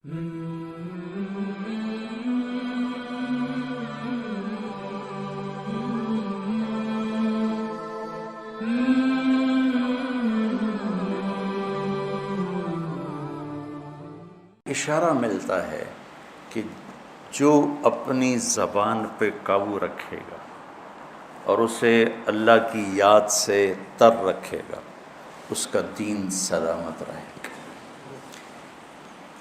اشارہ ملتا ہے کہ جو اپنی زبان پہ قابو رکھے گا اور اسے اللہ کی یاد سے تر رکھے گا اس کا دین سلامت رہے گا۔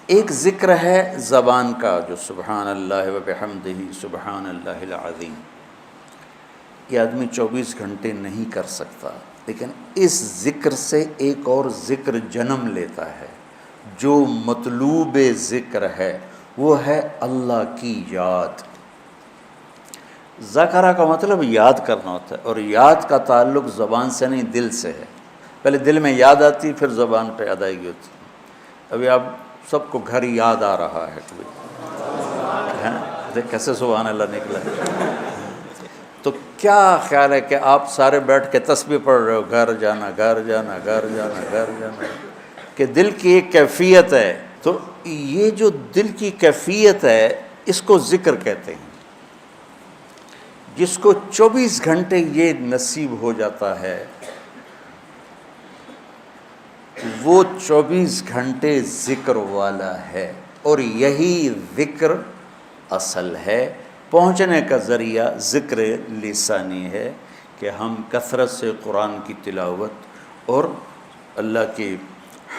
ایک ذکر ہے زبان کا جو سبحان اللہ و بحمدہ سبحان اللہ العظیم، یہ آدمی 24 گھنٹے نہیں کر سکتا، لیکن اس ذکر سے ایک اور ذکر جنم لیتا ہے جو مطلوب ذکر ہے، وہ ہے اللہ کی یاد۔ ذکرہ کا مطلب یاد کرنا ہوتا ہے، اور یاد کا تعلق زبان سے نہیں دل سے ہے۔ پہلے دل میں یاد آتی پھر زبان پہ ادائیگی ہوتی۔ ابھی آپ سب کو گھر یاد آ رہا ہے، دیکھ کیسے سبحان اللہ نکلا ہے۔ تو کیا خیال ہے کہ آپ سارے بیٹھ کے تسبیح پڑھ رہے ہو، گھر جانا گھر جانا گھر جانا گھر جانا، کہ دل کی ایک کیفیت ہے۔ تو یہ جو دل کی کیفیت ہے اس کو ذکر کہتے ہیں۔ جس کو 24 گھنٹے یہ نصیب ہو جاتا ہے وہ 24 گھنٹے ذکر والا ہے، اور یہی ذکر اصل ہے۔ پہنچنے کا ذریعہ ذکر لسانی ہے کہ ہم کثرت سے قرآن کی تلاوت اور اللہ کی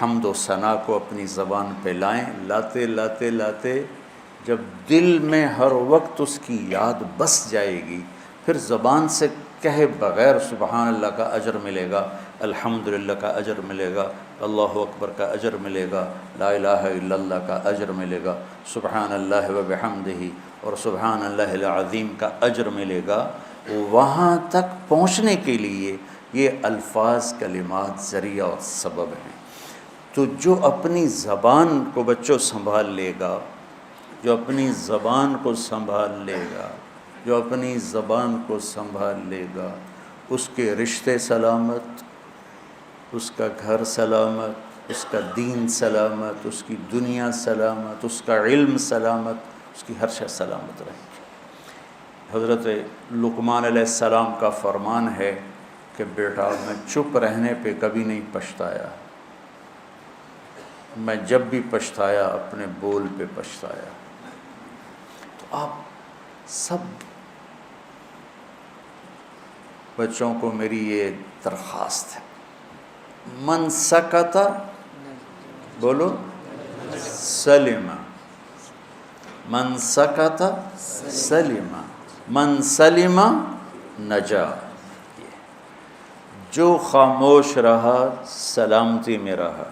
حمد و ثنا کو اپنی زبان پہ لائیں۔ لاتے لاتے لاتے جب دل میں ہر وقت اس کی یاد بس جائے گی، پھر زبان سے کہے بغیر سبحان اللہ کا اجر ملے گا، الحمدللہ کا اجر ملے گا، اللہ اکبر کا اجر ملے گا، لا الہ الا اللہ کا اجر ملے گا، سبحان اللہ و بحمدہ اور سبحان اللہ العظیم کا اجر ملے گا۔ وہاں تک پہنچنے کے لیے یہ الفاظ کلمات ذریعہ اور سبب ہیں۔ تو جو اپنی زبان کو بچوں سنبھال لے گا، جو اپنی زبان کو سنبھال لے گا، جو اپنی زبان کو سنبھال لے گا، اس کے رشتے سلامت، اس کا گھر سلامت، اس کا دین سلامت، اس کی دنیا سلامت، اس کا علم سلامت، اس کی ہر شے سلامت رہے گی۔ حضرت لقمان علیہ السلام کا فرمان ہے کہ بیٹا میں چپ رہنے پہ کبھی نہیں پچھتایا، میں جب بھی پچھتایا اپنے بول پہ پچھتایا۔ تو آپ سب بچوں کو میری یہ درخواست ہے، من سکت بولو سلم، من سکت سلم، من سلم نجا۔ جو خاموش رہا سلامتی میں رہا،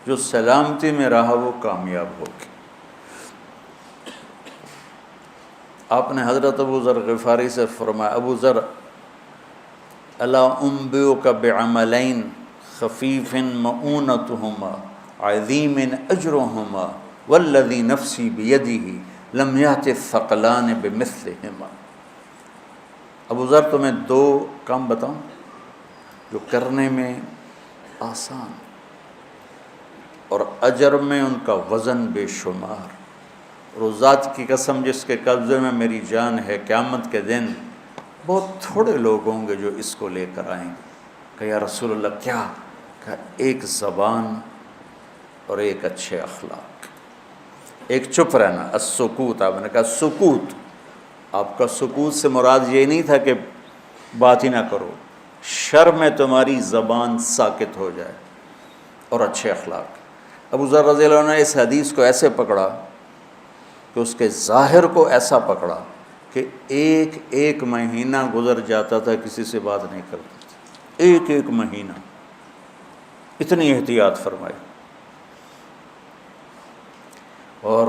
جو سلامتی میں رہا وہ کامیاب ہوگی۔ آپ نے حضرت ابو ذر غفاری سے فرمایا، ابو ذر الا انبئک بعملین خفیف مؤونتہما عظیم اجرہما والذی نفسی بیدہ لم یأت الثقلان بمثلہما۔ ابو ذر تمہیں 2 کام بتاؤں جو کرنے میں آسان اور اجر میں ان کا وزن بے شمار، اور ذات کی قسم جس کے قبضے میں میری جان ہے، قیامت کے دن بہت تھوڑے لوگ ہوں گے جو اس کو لے کر آئیں گے۔ کہ یا رسول اللہ کیا؟ کہ ایک زبان اور ایک اچھے اخلاق، ایک چپ رہنا، السکوت۔ آپ نے کہا سکوت، آپ کا سکوت سے مراد یہ نہیں تھا کہ بات ہی نہ کرو، شر میں تمہاری زبان ساکت ہو جائے، اور اچھے اخلاق۔ ابو ذر رضی اللہ عنہ نے اس حدیث کو ایسے پکڑا کہ اس کے ظاہر کو ایسا پکڑا کہ ایک مہینہ گزر جاتا تھا کسی سے بات نہیں کرتا تھا، ایک مہینہ، اتنی احتیاط فرمائی۔ اور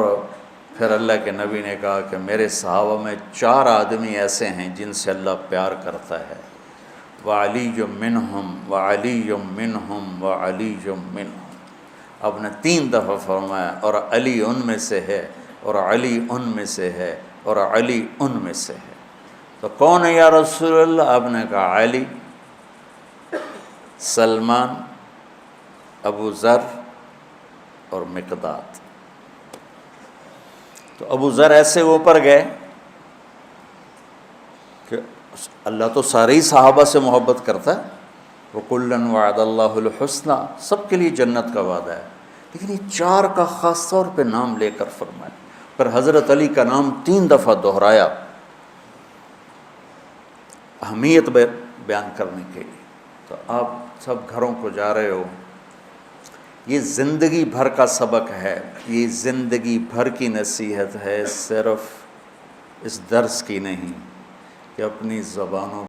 پھر اللہ کے نبی نے کہا کہ میرے صحابہ میں 4 آدمی ایسے ہیں جن سے اللہ پیار کرتا ہے، وعلی منہم وعلی منہم وعلی منہم۔ آپ نے 3 دفعہ فرمایا، اور علی ان میں سے ہے، اور علی ان میں سے ہے، اور علی ان میں سے ہے۔ تو کون ہے یا رسول اللہ؟ آپ نے کہا علی، سلمان، ابو ذر اور مقداد۔ تو ابو ذر ایسے اوپر گئے کہ اللہ تو سارے ہی صحابہ سے محبت کرتا ہے، وَكُلًّا وَعَدَ اللَّهُ الْحُسْنَى، سب کے لیے جنت کا وعدہ ہے، لیکن یہ 4 کا خاص طور پہ نام لے کر فرمایا، پر حضرت علی کا نام 3 دفعہ دہرایا اہمیت بیان کرنے کے لیے۔ تو آپ سب گھروں کو جا رہے ہو، یہ زندگی بھر کا سبق ہے، یہ زندگی بھر کی نصیحت ہے، صرف اس درس کی نہیں کہ اپنی زبانوں